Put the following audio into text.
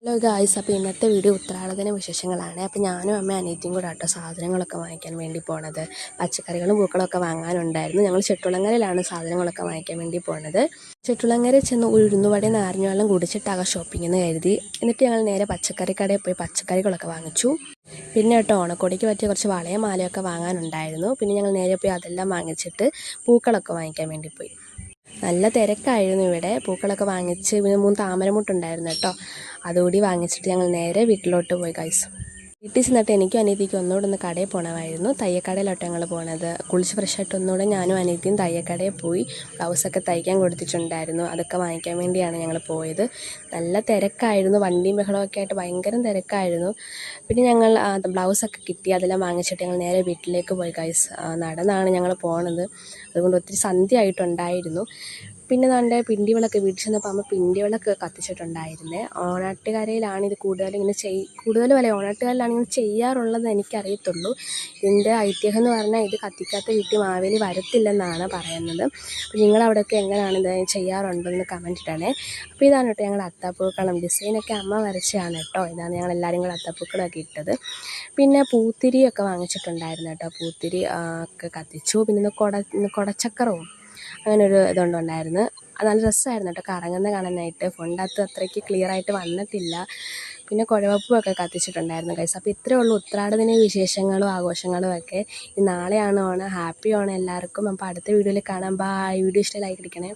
Hello guys, അപ്പോൾ ഇന്നത്തെ video ഉത്രാടത്തിന് വിശേഷങ്ങളാണ്. അപ്പോൾ ഞാനും അമ്മയും അനിയത്തിയും കൂടെ ആട്ടോ സാധനങ്ങളൊക്കെ വാങ്ങിക്കാൻ വേണ്ടി പോണത്. പച്ചക്കറികളും പൂക്കളൊക്കെ വാങ്ങാനുണ്ടായിരുന്നു. ഞങ്ങൾ ചെട്ടുളങ്ങരയിലാണ് സാധനങ്ങളൊക്കെ വാങ്ങിക്കാൻ വേണ്ടി പോണത്. ചെട്ടുളങ്ങര ചെന്ന് ഉഴുന്നുവടയും നാരങ്ങ കുടിച്ചിട്ടാകാം ഷോപ്പിംഗ് എന്ന് കരുതി. എന്നിട്ട് ഞങ്ങൾ നേരെ പച്ചക്കറി കടയിൽ പോയി പച്ചക്കറികളൊക്കെ വാങ്ങിച്ചു. പിന്നെ കേട്ടോ ഓണക്കോടിക്ക് പറ്റിയ കുറച്ച് വളയും മാലയൊക്കെ വാങ്ങാനുണ്ടായിരുന്നു. പിന്നെ ഞങ്ങൾ നേരെ പോയി അതെല്ലാം വാങ്ങിച്ചിട്ട് പൂക്കളൊക്കെ വാങ്ങിക്കാൻ വേണ്ടി പോയി. നല്ല തിരക്കായിരുന്നു ഇവിടെ. പൂക്കളൊക്കെ വാങ്ങിച്ച് പിന്നെ 3 താമരമുട്ടുണ്ടായിരുന്നു കേട്ടോ. അതുകൂടി വാങ്ങിച്ചിട്ട് ഞങ്ങൾ നേരെ വീട്ടിലോട്ട് പോയി ഗൈസ്. വീട്ടിൽ ചെന്നിട്ട് എനിക്കും അനിയത്തിക്കും ഒന്നുകൂടെ ഒന്ന് കടയിൽ പോകണമായിരുന്നു. തയ്യക്കടയിലോട്ട് ഞങ്ങൾ പോണത്. കുളിച്ച് ഫ്രഷായിട്ട് ഒന്നുകൂടെ ഞാനും അനിയത്തിയും തയ്യക്കടയിൽ പോയി ബ്ലൗസൊക്കെ തയ്ക്കാൻ കൊടുത്തിട്ടുണ്ടായിരുന്നു. അതൊക്കെ വാങ്ങിക്കാൻ വേണ്ടിയാണ് ഞങ്ങൾ പോയത്. നല്ല തിരക്കായിരുന്നു. വണ്ടിയും ബഹളമൊക്കെ ആയിട്ട് ഭയങ്കര തിരക്കായിരുന്നു. പിന്നെ ഞങ്ങൾ ബ്ലൗസൊക്കെ കിട്ടി. അതെല്ലാം വാങ്ങിച്ചിട്ട് ഞങ്ങൾ നേരെ വീട്ടിലേക്ക് പോയി ഗൈസ്. നടന്നാണ് ഞങ്ങൾ പോണത്. അതുകൊണ്ട് ഒത്തിരി സന്ധ്യ ആയിട്ടുണ്ടായിരുന്നു. പിന്നെ നമ്മുടെ പിണ്ടിവിളക്ക് വീട്ടിൽ ചെന്നപ്പോൾ അമ്മ പിണ്ടിവിളക്ക് കത്തിച്ചിട്ടുണ്ടായിരുന്നേ. ഓണാട്ടുകരയിലാണ് ഇത് കൂടുതലും ഇങ്ങനെ കൂടുതലും അല്ലേ ഓണാട്ടുകാരിലാണ് ഇങ്ങനെ ചെയ്യാറുള്ളത് എനിക്കറിയത്തുള്ളൂ. ഇതിൻ്റെ ഐതിഹ്യം എന്ന് പറഞ്ഞാൽ ഇത് കത്തിക്കാത്ത വീട്ടിൽ മാവേലി വരത്തില്ലെന്നാണ് പറയുന്നത്. അപ്പോൾ നിങ്ങളവിടെയൊക്കെ എങ്ങനെയാണ് ഇത് ചെയ്യാറുണ്ടെന്ന് കമൻറ്റ് ഇടണേ. അപ്പോൾ ഇതാണ് കേട്ടോ ഞങ്ങൾ അത്താപ്പൂക്കളം. ഡിസൈനൊക്കെ അമ്മ വരച്ചാണ് കേട്ടോ. ഇതാണ് ഞങ്ങൾ എല്ലാവരും കൂടെ അത്താപ്പൂക്കളമൊക്കെ ഇട്ടത്. പിന്നെ പൂത്തിരിയൊക്കെ വാങ്ങിച്ചിട്ടുണ്ടായിരുന്നു കേട്ടോ. പൂത്തിരി ഒക്കെ കത്തിച്ചു. പിന്നെ കുടച്ചക്കറവും അങ്ങനെ ഒരു ഇതുണ്ടായിരുന്നു. അത് നല്ല രസമായിരുന്നു കേട്ടോ കറങ്ങുന്ന കാണാനായിട്ട്. ഫോണിനകത്ത് അത്രയ്ക്ക് ക്ലിയറായിട്ട് വന്നിട്ടില്ല. പിന്നെ കുഴവപ്പൂവൊക്കെ കത്തിച്ചിട്ടുണ്ടായിരുന്നു ഗൈസ്. അപ്പോൾ ഇത്രയേ ഉള്ളൂ ഉത്രാടദിന വിശേഷങ്ങളും ആഘോഷങ്ങളും ഒക്കെ. നാളെയാണ് ഓണം. ഹാപ്പി ഓണം എല്ലാവർക്കും. അപ്പോൾ അടുത്ത വീഡിയോയിൽ കാണാം. ബൈ. വീഡിയോ ഇഷ്ടമായി ലൈക്ക് അടിക്കണേ.